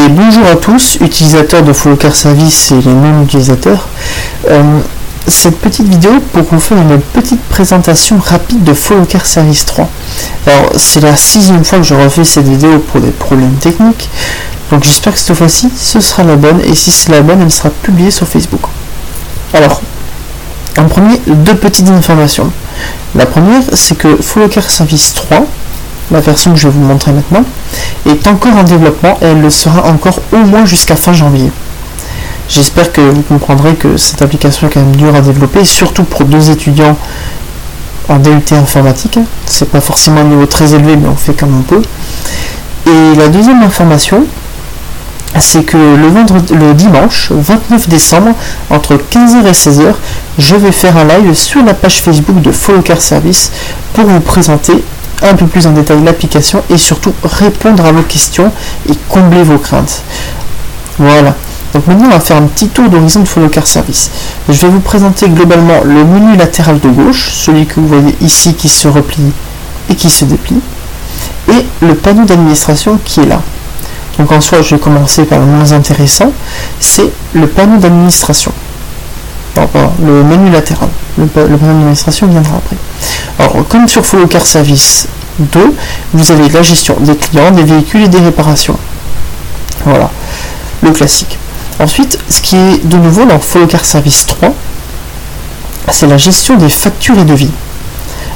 Et bonjour à tous, utilisateurs de Follow Car Service et les non-utilisateurs. Cette petite vidéo pour vous faire une petite présentation rapide de Follow Car Service 3. Alors c'est la 6e fois que je refais cette vidéo pour des problèmes techniques, donc j'espère que cette fois-ci ce sera la bonne, et si c'est la bonne elle sera publiée sur Facebook. Alors, en premier, deux petites informations. La première, c'est que Follow Car Service 3, la version que je vais vous montrer maintenant, est encore en développement et elle le sera encore au moins jusqu'à fin janvier. J'espère que vous comprendrez que cette application est quand même dure à développer, surtout pour deux étudiants en DUT informatique. C'est pas forcément un niveau très élevé, mais on fait comme on peut. Et la deuxième information, c'est que le dimanche 29 décembre, entre 15h et 16h, je vais faire un live sur la page Facebook de Follow Car Service pour vous présenter un peu plus en détail l'application et surtout répondre à vos questions et combler vos craintes. Voilà. Donc maintenant on va faire un petit tour d'horizon de Follow Car Service. Je vais vous présenter globalement le menu latéral de gauche, celui que vous voyez ici qui se replie et qui se déplie, et le panneau d'administration qui est là. Donc en soi je vais commencer par le moins intéressant, c'est le panneau d'administration. Le menu latéral. Le panneau d'administration viendra après. Alors, comme sur Follow Car Service 2, vous avez la gestion des clients, des véhicules et des réparations. Voilà, le classique. Ensuite, ce qui est de nouveau dans Follow Car Service 3, c'est la gestion des factures et devis.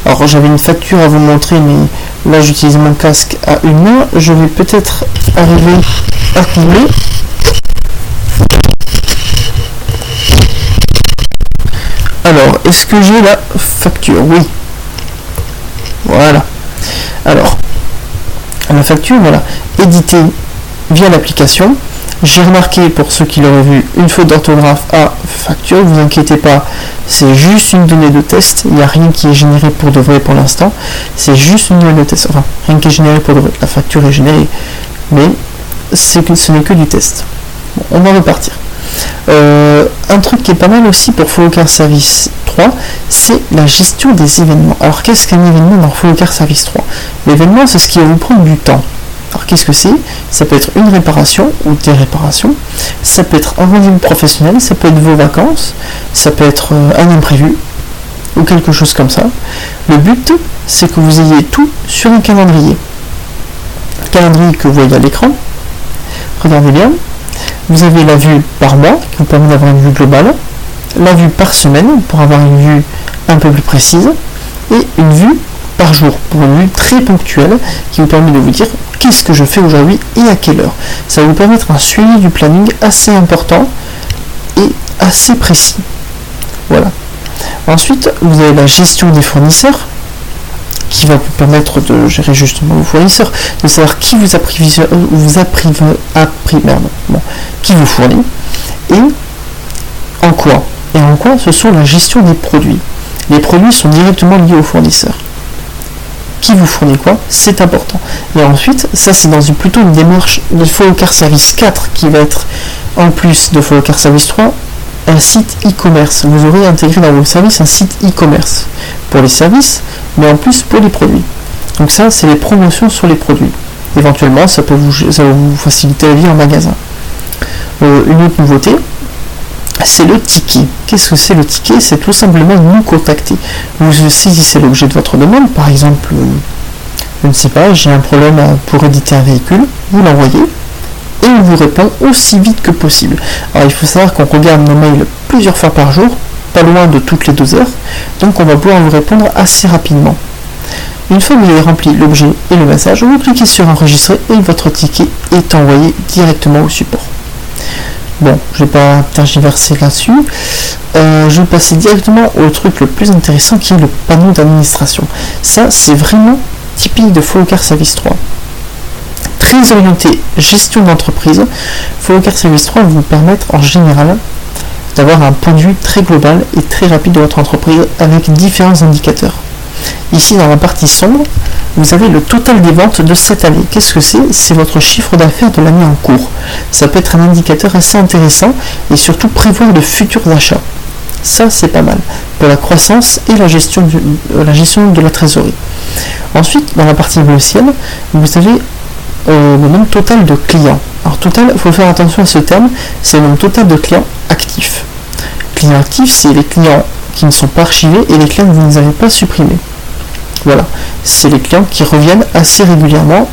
Alors, j'avais une facture à vous montrer, mais là, j'utilise mon casque à une main. Je vais peut-être arriver à combler. Alors, est-ce que j'ai la facture? Oui. Voilà. Alors, la facture, voilà, éditée via l'application. J'ai remarqué, pour ceux qui l'auraient vu, une faute d'orthographe à facture. Ne vous inquiétez pas, c'est juste une donnée de test. Il n'y a rien qui est généré pour de vrai pour l'instant. C'est juste une donnée de test. Enfin, rien qui est généré pour de vrai. La facture est générée, mais ce n'est que du test. Bon, on va repartir. Un truc qui est pas mal aussi pour Follow Car Service 3, c'est la gestion des événements. Alors qu'est-ce qu'un événement dans Follow Car Service 3? L'événement, c'est ce qui va vous prendre du temps. Alors qu'est-ce que c'est? Ça peut être une réparation ou des réparations, ça peut être un rendez-vous professionnel, ça peut être vos vacances, ça peut être un imprévu ou quelque chose comme ça. Le but, c'est que vous ayez tout sur un calendrier. Calendrier que vous voyez à l'écran. Regardez bien. Vous avez la vue par mois, qui vous permet d'avoir une vue globale, la vue par semaine, pour avoir une vue un peu plus précise, et une vue par jour, pour une vue très ponctuelle, qui vous permet de vous dire qu'est-ce que je fais aujourd'hui et à quelle heure. Ça va vous permettre un suivi du planning assez important et assez précis. Voilà. Ensuite, vous avez la gestion des fournisseurs, qui va vous permettre de gérer justement vos fournisseurs, de savoir qui vous qui vous fournit, et en quoi. Et en quoi ce sont la gestion des produits. Les produits sont directement liés aux fournisseurs. Qui vous fournit quoi, c'est important. Et ensuite, ça c'est plutôt une démarche de Follow Car Service 4 qui va être, en plus de Follow Car Service 3, un site e-commerce. Vous aurez intégré dans vos services un site e-commerce pour les services, mais en plus pour les produits. Donc ça, c'est les promotions sur les produits. Éventuellement, ça va vous faciliter la vie en magasin. Une autre nouveauté, c'est le ticket. Qu'est-ce que c'est le ticket? C'est tout simplement nous contacter. Vous saisissez l'objet de votre demande, par exemple, je ne sais pas, j'ai un problème pour éditer un véhicule, vous l'envoyez, et on vous répond aussi vite que possible. Alors il faut savoir qu'on regarde nos mails plusieurs fois par jour, pas loin de toutes les 2 heures, donc on va pouvoir vous répondre assez rapidement. Une fois que vous avez rempli l'objet et le message, vous cliquez sur enregistrer et votre ticket est envoyé directement au support. Bon, je ne vais pas tergiverser là-dessus. Je vais passer directement au truc le plus intéressant qui est le panneau d'administration. Ça, c'est vraiment typique de Follow Car Service 3. Très orienté gestion d'entreprise, Follow Car Service 3 va vous permettre en général d'avoir un point de vue très global et très rapide de votre entreprise avec différents indicateurs. Ici dans la partie sombre, vous avez le total des ventes de cette année. Qu'est-ce que c'est? C'est votre chiffre d'affaires de l'année en cours. Ça peut être un indicateur assez intéressant et surtout prévoir de futurs achats. Ça c'est pas mal pour la croissance et la gestion de la trésorerie. Ensuite, dans la partie bleu ciel, vous avez le nombre total de clients. Alors total, il faut faire attention à ce terme, c'est le nombre total de clients actifs. Clients actifs, c'est les clients qui ne sont pas archivés et les clients que vous n'avez pas supprimés. Voilà, c'est les clients qui reviennent assez régulièrement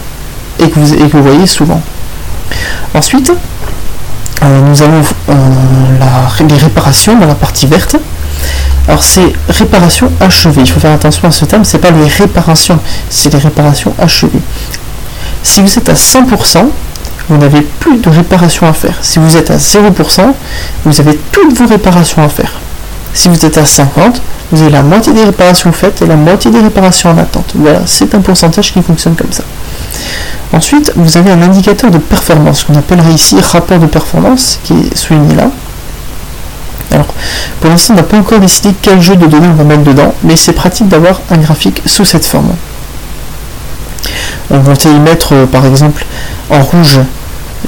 et que vous voyez souvent. Ensuite, nous avons les réparations dans la partie verte. Alors c'est réparation achevée, il faut faire attention à ce terme, c'est pas les réparations, c'est les réparations achevées. Si vous êtes à 100%, vous n'avez plus de réparations à faire. Si vous êtes à 0%, vous avez toutes vos réparations à faire. Si vous êtes à 50%, vous avez la moitié des réparations faites et la moitié des réparations en attente. Voilà, c'est un pourcentage qui fonctionne comme ça. Ensuite, vous avez un indicateur de performance, qu'on appellerait ici rapport de performance, qui est souligné là. Alors, pour l'instant, on n'a pas encore décidé quel jeu de données on va mettre dedans, mais c'est pratique d'avoir un graphique sous cette forme. On va y mettre, par exemple, en rouge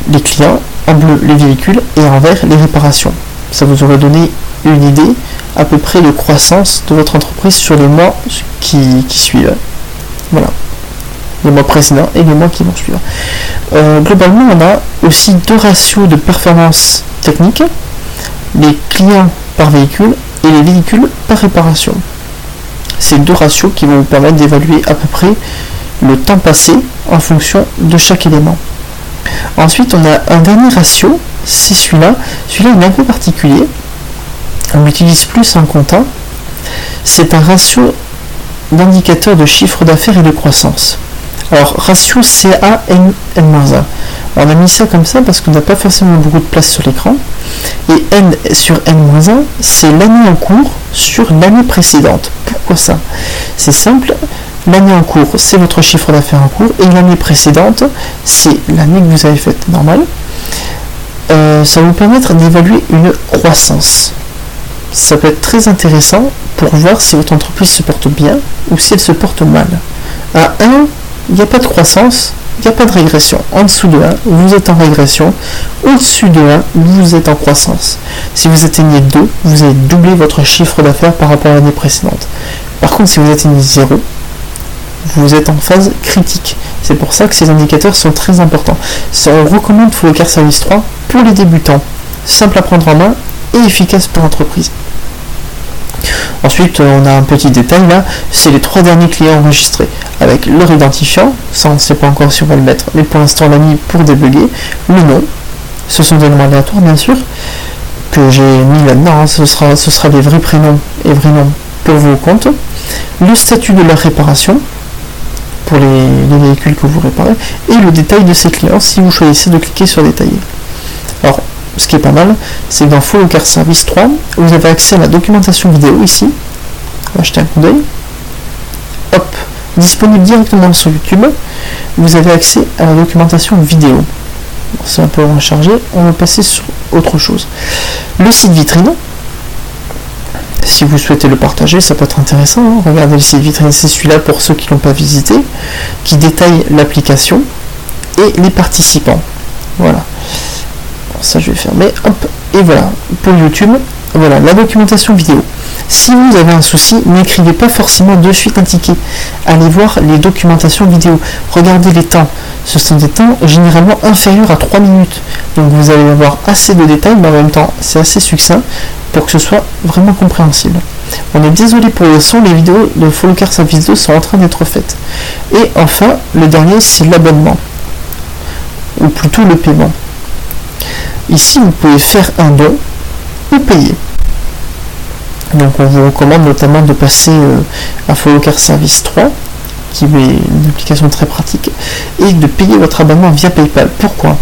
les clients, en bleu les véhicules et en vert les réparations. Ça vous aurait donné une idée à peu près de croissance de votre entreprise sur les mois qui suivent. Voilà. Les mois précédents et les mois qui vont suivre. Globalement, on a aussi deux ratios de performance technique, les clients par véhicule et les véhicules par réparation. C'est deux ratios qui vont vous permettre d'évaluer à peu près le temps passé en fonction de chaque élément. Ensuite, on a un dernier ratio, c'est celui-là. Celui-là est un peu particulier. On l'utilise plus en comptant. C'est un ratio d'indicateur de chiffre d'affaires et de croissance. Alors, ratio CA-N-1. On a mis ça comme ça parce qu'on n'a pas forcément beaucoup de place sur l'écran. Et N sur N-1, c'est l'année en cours sur l'année précédente. Pourquoi ça? C'est simple. L'année en cours, c'est votre chiffre d'affaires en cours, et l'année précédente, c'est l'année que vous avez faite normale. Ça va vous permettre d'évaluer une croissance. Ça peut être très intéressant pour voir si votre entreprise se porte bien ou si elle se porte mal. À 1, il n'y a pas de croissance, il n'y a pas de régression. En dessous de 1, vous êtes en régression. Au-dessus de 1, vous êtes en croissance. Si vous atteignez 2, vous allez doubler votre chiffre d'affaires par rapport à l'année précédente. Par contre, si vous atteignez 0, vous êtes en phase critique. C'est pour ça que ces indicateurs sont très importants. On recommande Followcar Service 3 pour les débutants. Simple à prendre en main et efficace pour l'entreprise. Ensuite, on a un petit détail là, c'est les 3 derniers clients enregistrés avec leur identifiant. Ça, on ne sait pas encore si on va le mettre, mais pour l'instant, on l'a mis pour débugger. Le nom, ce sont des noms aléatoires bien sûr, que j'ai mis là-dedans. Ce sera des vrais prénoms et vrais noms pour vos comptes. Le statut de leur réparation, pour les véhicules que vous réparez, et le détail de ces clients si vous choisissez de cliquer sur détailler. Alors, ce qui est pas mal, c'est que dans Followcar Service 3, vous avez accès à la documentation vidéo ici. On va jeter un coup d'œil. Hop, disponible directement sur YouTube. Vous avez accès à la documentation vidéo. Bon, c'est un peu moins chargé, on va passer sur autre chose. Le site vitrine. Si vous souhaitez le partager, ça peut être intéressant. Hein. Regardez le site vitrine, c'est celui-là pour ceux qui ne l'ont pas visité, qui détaille l'application et les participants. Voilà. Bon, ça, je vais fermer. Hop. Et voilà. Pour YouTube, voilà la documentation vidéo. Si vous avez un souci, n'écrivez pas forcément de suite un ticket. Allez voir les documentations vidéo. Regardez les temps. Ce sont des temps généralement inférieurs à 3 minutes. Donc vous allez avoir assez de détails, mais en même temps, c'est assez succinct pour que ce soit vraiment compréhensible. On est désolé pour le son, les vidéos de Followcar Service 2 sont en train d'être faites. Et enfin, le dernier, c'est l'abonnement. Ou plutôt le paiement. Ici, vous pouvez faire un don ou payer. Donc on vous recommande notamment de passer à Followcar Service 3, qui est une application très pratique, et de payer votre abonnement via PayPal. Pourquoi?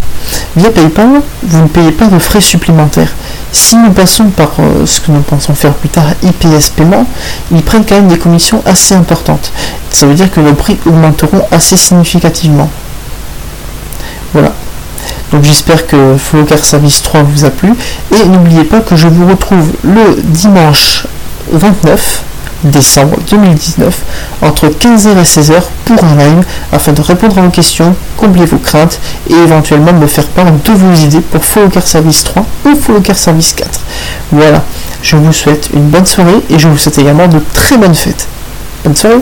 Via PayPal, vous ne payez pas de frais supplémentaires. Si nous passons par ce que nous pensons faire plus tard, IPS Paiement, ils prennent quand même des commissions assez importantes. Ça veut dire que nos prix augmenteront assez significativement. Voilà. Donc j'espère que Followcar Service 3 vous a plu. Et n'oubliez pas que je vous retrouve le dimanche 29 décembre 2019 entre 15h et 16h pour un live afin de répondre à vos questions, combler vos craintes et éventuellement me faire part de vos idées pour Followcar Service 3 ou Followcar Service 4. Voilà, je vous souhaite une bonne soirée et je vous souhaite également de très bonnes fêtes. Bonne soirée.